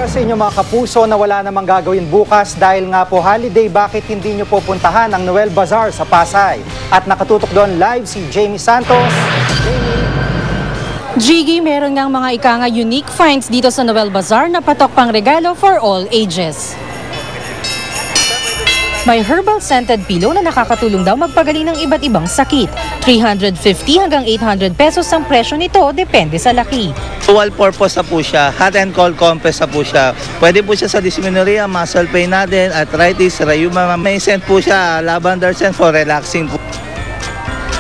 Para sa inyo mga kapuso na wala namang gagawin bukas dahil nga po holiday, bakit hindi nyo pupuntahan ang Noel Bazaar sa Pasay? At nakatutok doon live si Jamie Santos. Jiggy, meron ngang mga ika-nga unique finds dito sa Noel Bazaar na patok pang regalo for all ages. May herbal scented pillow na nakakatulong daw magpagaling ng iba't ibang sakit. 350 hanggang 800 pesos ang presyo nito, depende sa laki. Dual purpose na po siya, hot and cold compress na po siya. Pwede po siya sa dysmenorrhea, muscle pain natin, arthritis, rheuma. May scent po siya, lavender scent for relaxing po.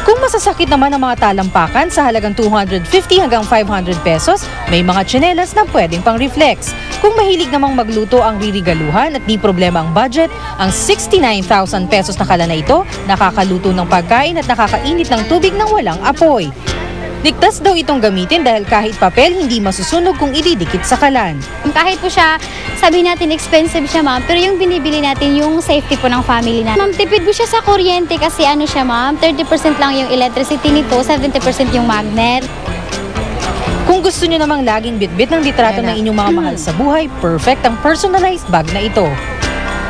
Kung masasakit naman ang mga talampakan sa halagang 250 hanggang 500 pesos, may mga tsinelas na pwedeng pang reflex. Kung mahilig namang magluto ang ririgaluhan at di problema ang budget, ang 69,000 pesos na kala na ito, nakakaluto ng pagkain at nakakainit ng tubig ng walang apoy. Ligtas daw itong gamitin dahil kahit papel hindi masusunog kung ididikit sa kalan. Kahit po siya, sabihin natin expensive siya ma'am, pero yung binibili natin yung safety po ng family natin. Ma'am, tipid po siya sa kuryente kasi ano siya ma'am, 30% lang yung electricity nito, 70% yung magnet. Kung gusto nyo namang laging bitbit ng litrato ng inyong mga mahal sa buhay, perfect ang personalized bag na ito.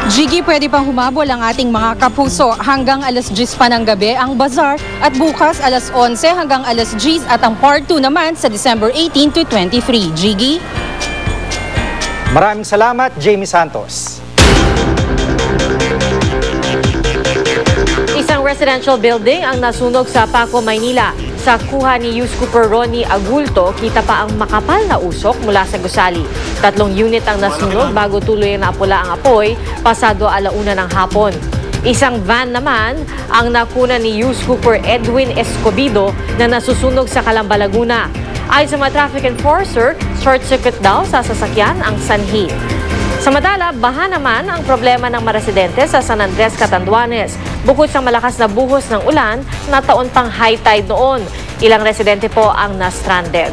Jiggy, pwede pang humabol ang ating mga kapuso hanggang alas 10 pa ng gabi ang bazaar at bukas alas 11 hanggang alas 10 at ang part 2 naman sa December 18 to 23. Jiggy? Maraming salamat, Jamie Santos. Isang residential building ang nasunog sa Paco, Maynila. Sa kuha ni News Cooper Ronnie Agulto, kita pa ang makapal na usok mula sa gusali. 3 unit ang nasunog bago tuloy na apula ang apoy pasado 1:00 ng hapon. Isang van naman ang nakuna ni News Cooper Edwin Escobido na nasusunog sa Calamba, Laguna. Ayon sa mga traffic enforcer, short circuit daw sa sasakyan ang sanhi. Samantala, baha naman ang problema ng mga residente sa San Andres, Catanduanes. Bukod sa malakas na buhos ng ulan, nataon pang high tide noon. Ilang residente po ang na-stranded.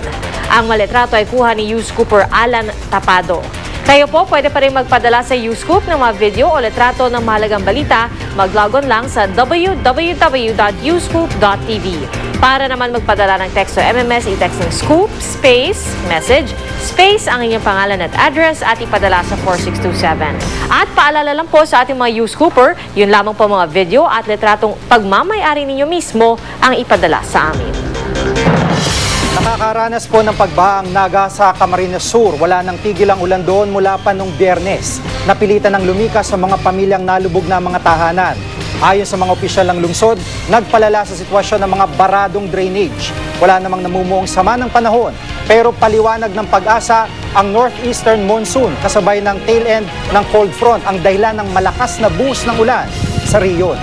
Ang malitrato ay kuha ni News Cooper Alan Tapado. Kayo po pwede pa rin magpadala sa Newscoop ng mga video o litrato ng mahalagang balita. Mag-log on lang sa www.newscoop.tv. Para naman magpadala ng text o MMS, i-text ng scoop, space, message, space ang inyong pangalan at address at ipadala sa 4627. At paalala lang po sa ating mga Newscooper, yun lamang po mga video at litratong pagmamayari ninyo mismo ang ipadala sa amin. Nakakaranas po ng pagbaha ang Naga sa Camarines Sur. Wala nang tigil ang ulan doon mula pa nung Biyernes. Napilitan ng lumikas sa mga pamilyang nalubog na mga tahanan. Ayon sa mga opisyal ng lungsod, nagpalala sa sitwasyon ng mga baradong drainage. Wala namang namumuong sama ng panahon. Pero paliwanag ng Pag-asa, ang northeastern monsoon kasabay ng tail end ng cold front ang dahilan ng malakas na buhos ng ulan sa riyon.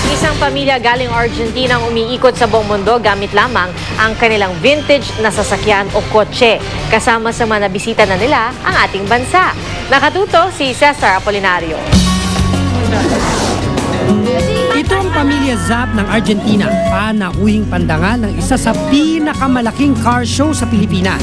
Isang pamilya galing Argentina ang umiikot sa buong mundo gamit lamang ang kanilang vintage na sasakyan o kotse. Kasama sa mga nabisita na nila ang ating bansa. Nakatuto si Cesar Apolinario. Ito ang pamilya Zap ng Argentina, panauhing pandangal ng isa sa pinakamalaking car show sa Pilipinas.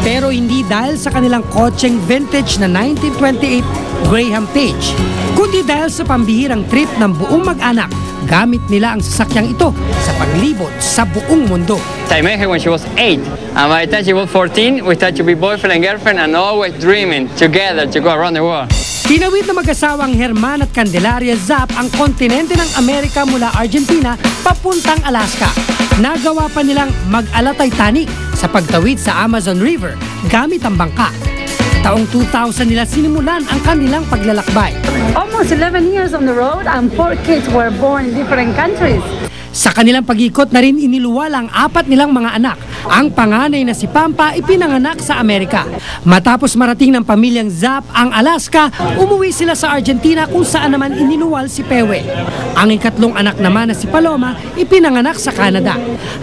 Pero hindi dahil sa kanilang kotseng vintage na 1928 Graham Page, kundi dahil sa pambihirang trip ng buong mag-anak. Gamit nila ang sasakyang ito sa paglibot sa buong mundo. I met her when she was 8, and by the time she was 14, we started to be boyfriend and girlfriend and always dreaming together to go around the world. Tinawid na mag-asawang Herman at Candelaria Zap ang kontinente ng Amerika mula Argentina papuntang Alaska. Nagawa pa nilang mag-ala Titanic sa pagtawid sa Amazon River gamit ang bangka. Taong 2000 nila sinimulan ang kanilang paglalakbay. Almost 11 years on the road and 4 kids were born in different countries. Sa kanilang pag-ikot na rin iniluwal ang 4 nilang mga anak. Ang panganay na si Pampa ipinanganak sa Amerika. Matapos marating ng pamilyang Zap ang Alaska, umuwi sila sa Argentina kung saan naman iniluwal si Pewe. Ang ikatlong anak naman na si Paloma ipinanganak sa Canada.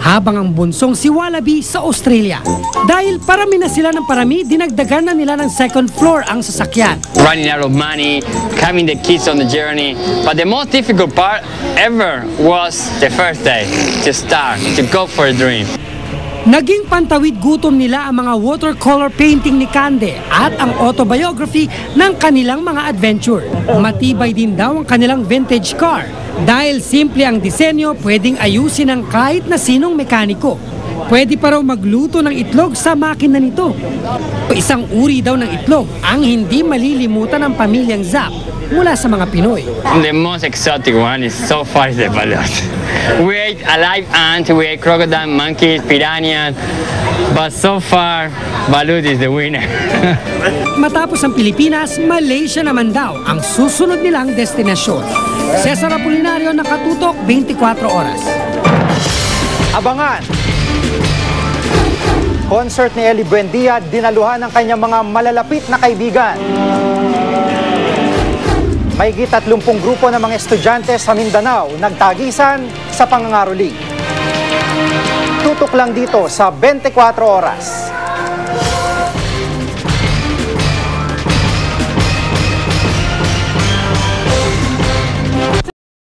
Habang ang bunsong si Wallaby sa Australia. Dahil parami na sila ng parami, dinagdagan na nila ng second floor ang sasakyan. Running out of money, having the kids on the journey. But the most difficult part ever was the first day, to start, to go for a dream. Naging pantawid gutom nila ang mga watercolor painting ni Cande at ang autobiography ng kanilang mga adventure. Matibay din daw ang kanilang vintage car. Dahil simple ang disenyo, pwedeng ayusin ng kahit na sinong mekaniko. pwede pa raw magluto ng itlog sa makina nito. Isang uri daw ng itlog ang hindi malilimutan ng pamilyang Zap mula sa mga Pinoy. The most exotic one is so far is the balut. We ate a live ant, we ate crocodile, monkeys, piranhas, but so far, balut is the winner. Matapos ang Pilipinas, Malaysia naman daw ang susunod nilang destinasyon. Cesar Apolinario, Nakatutok, 24 oras. Abangan! Concert ni Ellie Buendia, dinaluhan ng kanyang mga malalapit na kaibigan. Mahigit 30 grupo ng mga estudyante sa Mindanao nagtagisan sa pangangaroling. Tutok lang dito sa 24 oras.